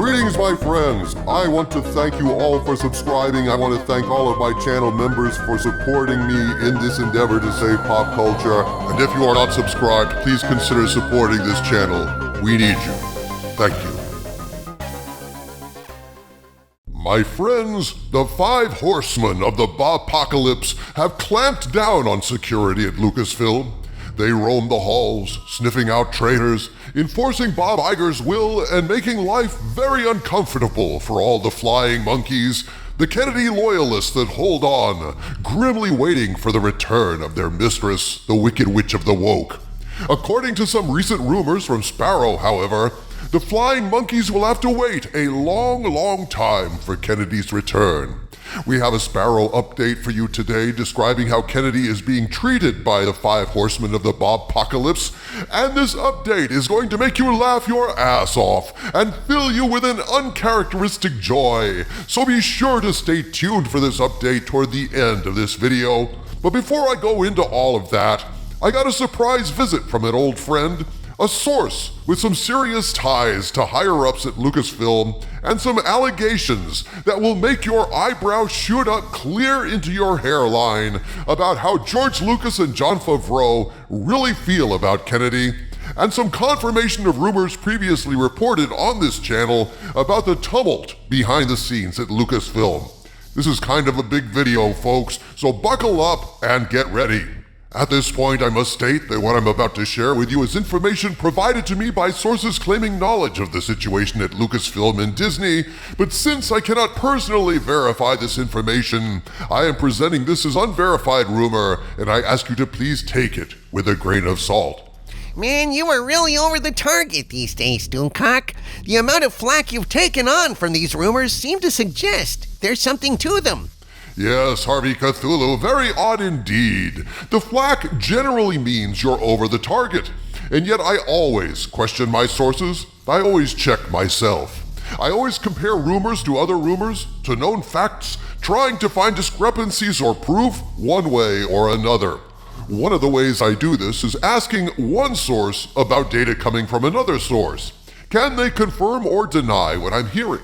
Greetings, my friends. I want to thank you all for subscribing. I want to thank all of my channel members for supporting me in this endeavor to save pop culture. And if you are not subscribed, please consider supporting this channel. We need you. Thank you. My friends, the 5 horsemen of the Bob-pocalypse have clamped down on security at Lucasfilm. They roam the halls, sniffing out traitors, enforcing Bob Iger's will, and making life very uncomfortable for all the flying monkeys, the Kennedy loyalists that hold on, grimly waiting for the return of their mistress, the Wicked Witch of the Woke. According to some recent rumors from Sparrow, however, the flying monkeys will have to wait a long time for Kennedy's return. We have a Sparrow update for you today describing how Kennedy is being treated by the 5 horsemen of the Bob-pocalypse, and this update is going to make you laugh your ass off and fill you with an uncharacteristic joy. So be sure to stay tuned for this update toward the end of this video. But before I go into all of that, I got a surprise visit from an old friend, a source with some serious ties to higher-ups at Lucasfilm and some allegations that will make your eyebrows shoot up clear into your hairline about how George Lucas and Jon Favreau really feel about Kennedy, and some confirmation of rumors previously reported on this channel about the tumult behind the scenes at Lucasfilm. This is kind of a big video, folks, so buckle up and get ready. At this point, I must state that what I'm about to share with you is information provided to me by sources claiming knowledge of the situation at Lucasfilm and Disney, but since I cannot personally verify this information, I am presenting this as unverified rumor, and I ask you to please take it with a grain of salt. Man, you are really over the target these days, Doomcock. The amount of flack you've taken on from these rumors seem to suggest there's something to them. Yes, Harvey Cthulhu, very odd indeed. The flack generally means you're over the target, and yet I always question my sources. I always check myself. I always compare rumors to other rumors, to known facts, trying to find discrepancies or proof one way or another. One of the ways I do this is asking one source about data coming from another source. Can they confirm or deny what I'm hearing?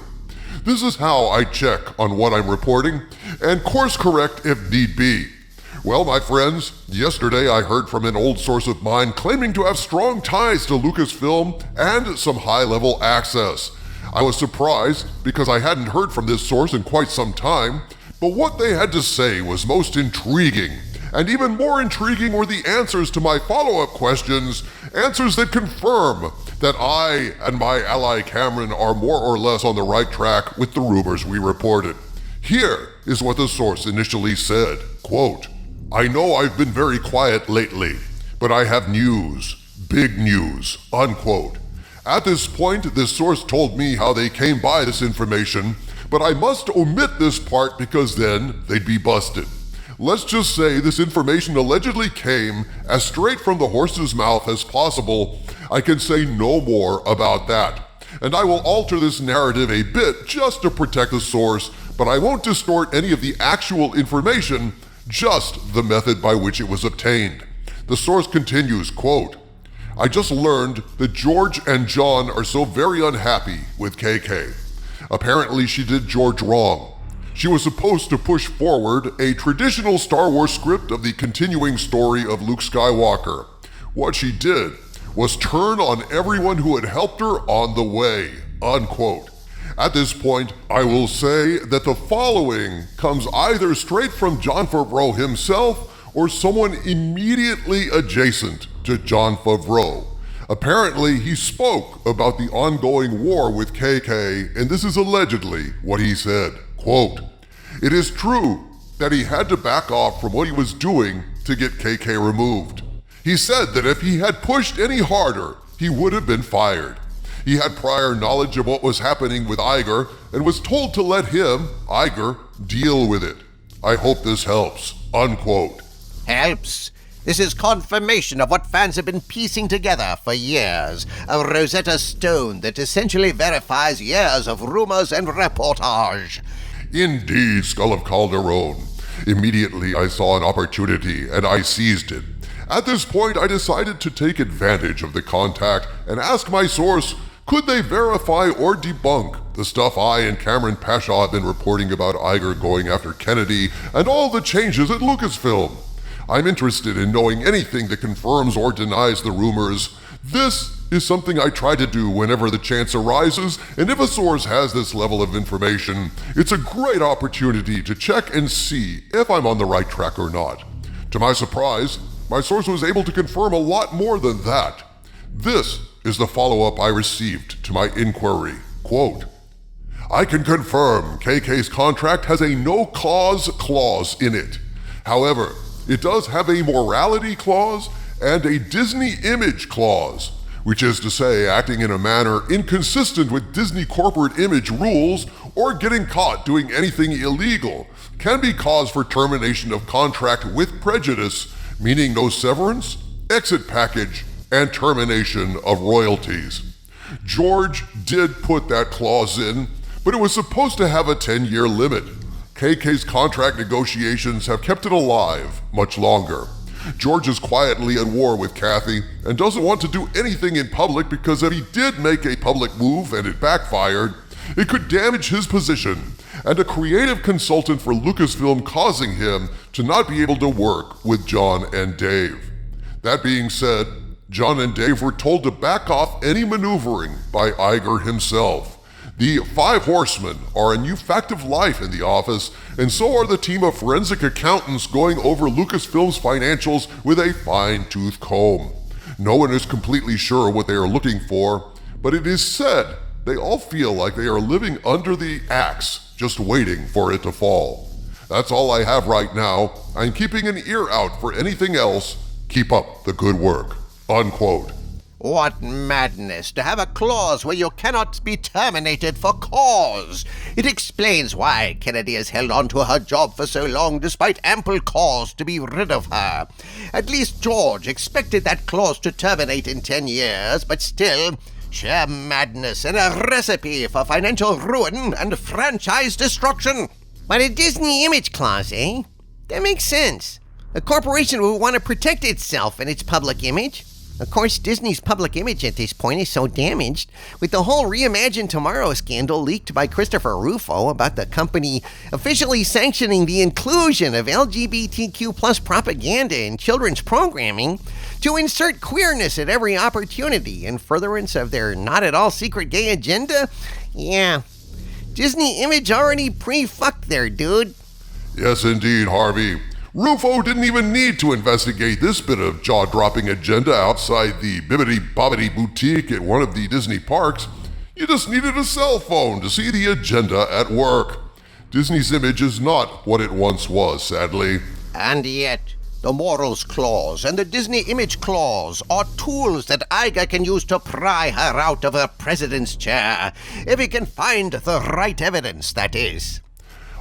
This is how I check on what I'm reporting, and course correct if need be. Well, my friends, yesterday I heard from an old source of mine claiming to have strong ties to Lucasfilm and some high-level access. I was surprised because I hadn't heard from this source in quite some time, but what they had to say was most intriguing. And even more intriguing were the answers to my follow-up questions, answers that confirm that I and my ally Kamran are more or less on the right track with the rumors we reported. Here is what the source initially said, quote, "I know I've been very quiet lately, but I have news, big news," unquote. At this point, this source told me how they came by this information, but I must omit this part because then they'd be busted. Let's just say this information allegedly came as straight from the horse's mouth as possible. I can say no more about that. And I will alter this narrative a bit just to protect the source, but I won't distort any of the actual information, just the method by which it was obtained. The source continues, quote, "I just learned that George and John are so very unhappy with KK. Apparently she did George wrong. She was supposed to push forward a traditional Star Wars script of the continuing story of Luke Skywalker. What she did was turn on everyone who had helped her on the way," unquote. At this point, I will say that the following comes either straight from Jon Favreau himself or someone immediately adjacent to Jon Favreau. Apparently, he spoke about the ongoing war with KK, and this is allegedly what he said, quote, "It is true that he had to back off from what he was doing to get KK removed. He said that if he had pushed any harder, he would have been fired. He had prior knowledge of what was happening with Iger and was told to let him, Iger, deal with it. I hope this helps," unquote. Helps. This is confirmation of what fans have been piecing together for years. A Rosetta Stone that essentially verifies years of rumors and reportage. Indeed, Skull of Calderon. Immediately I saw an opportunity and I seized it. At this point, I decided to take advantage of the contact and ask my source, could they verify or debunk the stuff I and Kamran Pasha have been reporting about Iger going after Kennedy, and all the changes at Lucasfilm. I'm interested in knowing anything that confirms or denies the rumors. This is something I try to do whenever the chance arises, and if a source has this level of information, it's a great opportunity to check and see if I'm on the right track or not. To my surprise, my source was able to confirm a lot more than that. This is the follow-up I received to my inquiry. Quote, I can confirm KK's contract has a no-cause clause in it. However, it does have a morality clause and a Disney image clause, which is to say acting in a manner inconsistent with Disney corporate image rules or getting caught doing anything illegal can be cause for termination of contract with prejudice, meaning no severance, exit package, and termination of royalties. George did put that clause in, but it was supposed to have a 10-year limit. KK's contract negotiations have kept it alive much longer. George is quietly at war with Kathy and doesn't want to do anything in public because if he did make a public move and it backfired, it could damage his position and a creative consultant for Lucasfilm causing him to not be able to work with John and Dave. That being said, John and Dave were told to back off any maneuvering by Iger himself. The 5 horsemen are a new fact of life in the office, and so are the team of forensic accountants going over Lucasfilm's financials with a fine-tooth comb. No one is completely sure what they are looking for, but it is said they all feel like they are living under the axe, just waiting for it to fall. That's all I have right now. I'm keeping an ear out for anything else. Keep up the good work. Unquote. What madness to have a clause where you cannot be terminated for cause. It explains why Kennedy has held on to her job for so long despite ample cause to be rid of her. At least George expected that clause to terminate in 10 years, but still, sheer madness and a recipe for financial ruin and franchise destruction. But a Disney image clause, eh? That makes sense. A corporation would want to protect itself and its public image. Of course, Disney's public image at this point is so damaged, with the whole Reimagine Tomorrow scandal leaked by Christopher Rufo about the company officially sanctioning the inclusion of LGBTQ plus propaganda in children's programming to insert queerness at every opportunity in furtherance of their not-at-all-secret gay agenda. Yeah, Disney image already pre-fucked there, dude. Yes, indeed, Harvey. Rufo didn't even need to investigate this bit of jaw-dropping agenda outside the bibbidi-bobbidi boutique at one of the Disney parks. You just needed a cell phone to see the agenda at work. Disney's image is not what it once was, sadly. And yet, the Morals Clause and the Disney Image Clause are tools that Iger can use to pry her out of her president's chair, if he can find the right evidence, that is.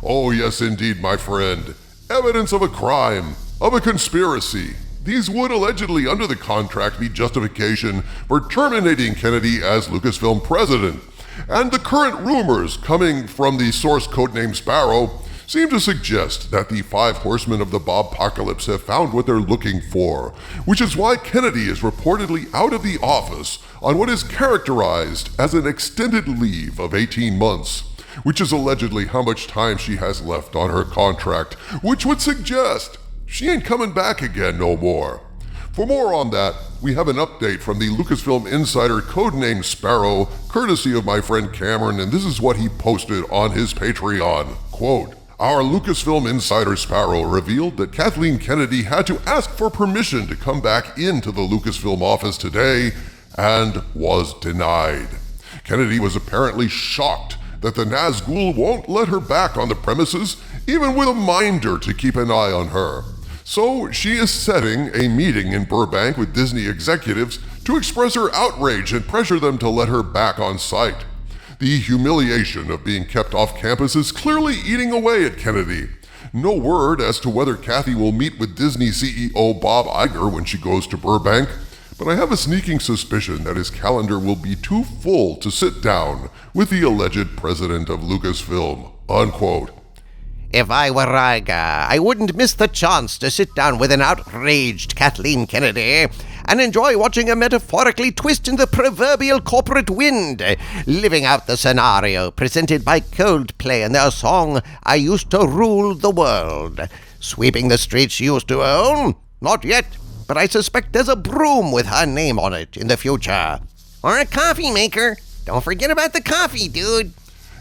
Oh, yes, indeed, my friend. Evidence of a crime, of a conspiracy. These would allegedly, under the contract, be justification for terminating Kennedy as Lucasfilm president. And the current rumors coming from the source codenamed Sparrow seem to suggest that the 5 horsemen of the Bobpocalypse have found what they're looking for, which is why Kennedy is reportedly out of the office on what is characterized as an extended leave of 18 months. Which is allegedly how much time she has left on her contract, which would suggest she ain't coming back again no more. For more on that, we have an update from the Lucasfilm insider codenamed Sparrow, courtesy of my friend Cameron, and this is what he posted on his Patreon. Quote, our Lucasfilm insider Sparrow revealed that Kathleen Kennedy had to ask for permission to come back into the Lucasfilm office today and was denied. Kennedy was apparently shocked that the Nazgul won't let her back on the premises, even with a minder to keep an eye on her. So she is setting a meeting in Burbank with Disney executives to express her outrage and pressure them to let her back on site. The humiliation of being kept off campus is clearly eating away at Kennedy. No word as to whether Kathy will meet with Disney CEO Bob Iger when she goes to Burbank, but I have a sneaking suspicion that his calendar will be too full to sit down with the alleged president of Lucasfilm. Unquote. If I were Iger, I wouldn't miss the chance to sit down with an outraged Kathleen Kennedy and enjoy watching a metaphorically twist in the proverbial corporate wind, living out the scenario presented by Coldplay and their song, I Used to Rule the World. Sweeping the streets you used to own? Not yet, but I suspect there's a broom with her name on it in the future. Or a coffee maker. Don't forget about the coffee, dude.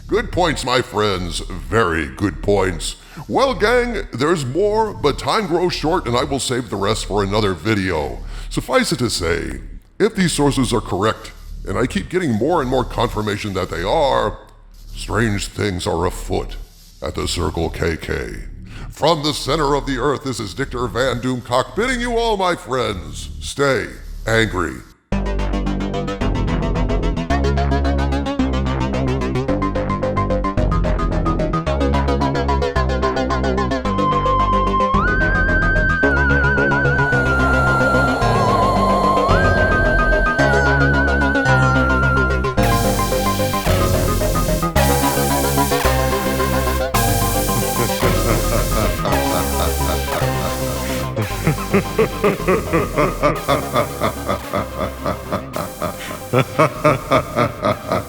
Good points, my friends. Very good points. Well, gang, there's more, but time grows short and I will save the rest for another video. Suffice it to say, if these sources are correct, and I keep getting more and more confirmation that they are, strange things are afoot at the Circle KK. From the center of the earth, this is Dictor Van Doomcock bidding you all, my friends, stay angry. Ha ha ha ha ha ha ha ha ha ha ha.